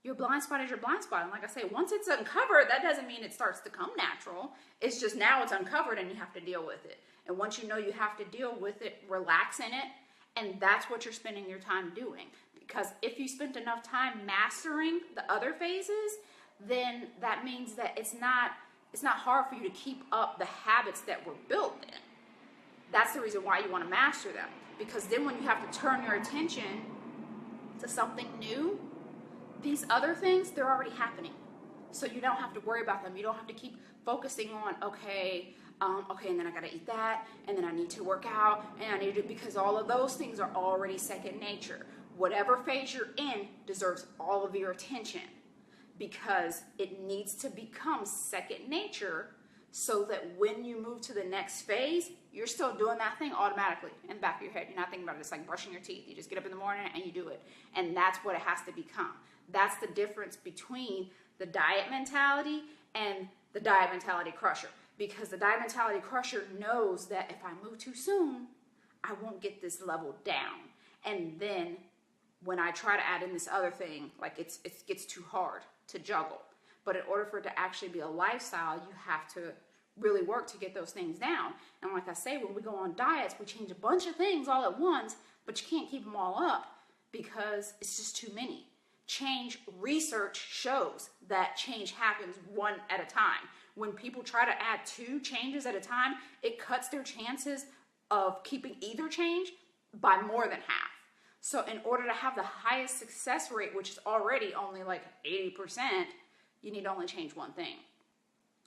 your blind spot is your blind spot. And like I say, once it's uncovered, that doesn't mean it starts to come natural. It's just now it's uncovered and you have to deal with it. And once you know you have to deal with it, relax in it. And that's what you're spending your time doing. Because if you spent enough time mastering the other phases, then that means that it's not hard for you to keep up the habits that were built in. That's the reason why you want to master them. Because then when you have to turn your attention to something new, these other things, they're already happening. So you don't have to worry about them. You don't have to keep focusing on, okay, and then I gotta eat that, and then I need to work out, and I need to, because all of those things are already second nature. Whatever phase you're in deserves all of your attention because it needs to become second nature so that when you move to the next phase, you're still doing that thing automatically in the back of your head. You're not thinking about it. It's like brushing your teeth. You just get up in the morning and you do it. And that's what it has to become. That's the difference between the diet mentality and the diet mentality crusher. Because the diet mentality crusher knows that if I move too soon, I won't get this level down. And then when I try to add in this other thing, like it gets too hard to juggle. But in order for it to actually be a lifestyle, you have to really work to get those things down. And like I say, when we go on diets, we change a bunch of things all at once, but you can't keep them all up because it's just too many. Change research shows that change happens one at a time. When people try to add 2 changes at a time, it cuts their chances of keeping either change by more than half. So in order to have the highest success rate, which is already only like 80%, you need to only change one thing,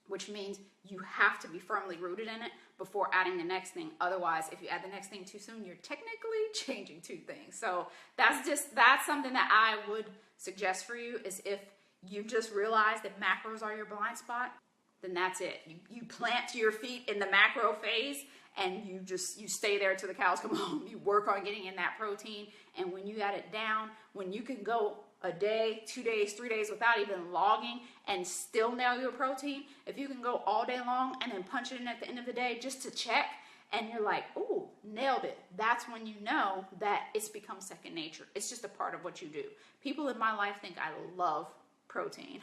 which means you have to be firmly rooted in it before adding the next thing. Otherwise, if you add the next thing too soon, you're technically changing 2 things. So that's something that I would suggest for you is if you just realize that macros are your blind spot, then that's it. You plant your feet in the macro phase and you stay there till the cows come home. You work on getting in that protein, and when you got it down, when you can go a day, 2 days, 3 days without even logging and still nail your protein, if you can go all day long and then punch it in at the end of the day just to check, and you're like, ooh, nailed it, that's when you know that it's become second nature. It's just a part of what you do. People in my life think I love protein.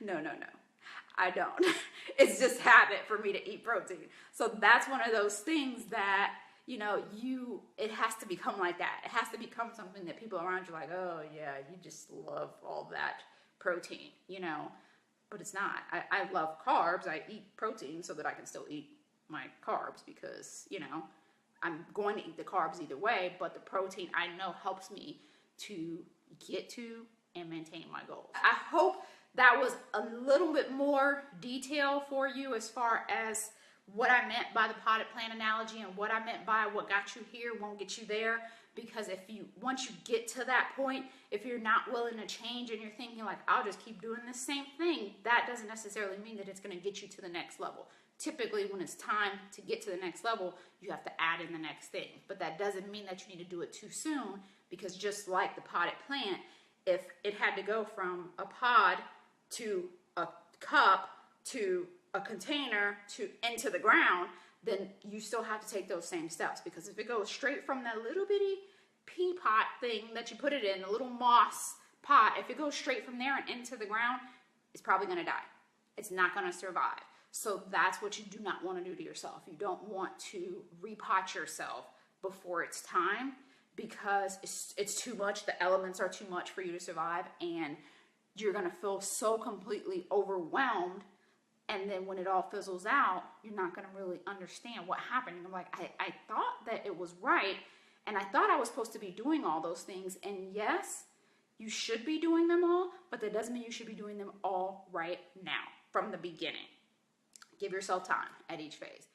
No, I don't. It's just habit for me to eat protein. So that's one of those things that, it has to become like that. It has to become something that people around you are like, oh yeah, you just love all that protein, but it's not. I love carbs. I eat protein so that I can still eat my carbs because, I'm going to eat the carbs either way, but the protein I know helps me to get to and maintain my goals. I hope that was a little bit more detail for you as far as what I meant by the potted plant analogy and what I meant by what got you here won't get you there. Because once you get to that point, if you're not willing to change and you're thinking like, I'll just keep doing the same thing, that doesn't necessarily mean that it's going to get you to the next level. Typically, when it's time to get to the next level, you have to add in the next thing. But that doesn't mean that you need to do it too soon, because just like the potted plant, if it had to go from a pod to a cup to a container to into the ground, then you still have to take those same steps. Because if it goes straight from that little bitty pea pot thing that you put it in, a little moss pot, if it goes straight from there and into the ground, it's probably going to die. It's not going to survive. So that's what you do not want to do to yourself. You don't want to repot yourself before it's time, because it's too much. The elements are too much for you to survive, and you're going to feel so completely overwhelmed. And then when it all fizzles out, you're not going to really understand what happened. I'm like, I thought that it was right, and I thought I was supposed to be doing all those things. And yes, you should be doing them all, but that doesn't mean you should be doing them all right now from the beginning. Give yourself time at each phase.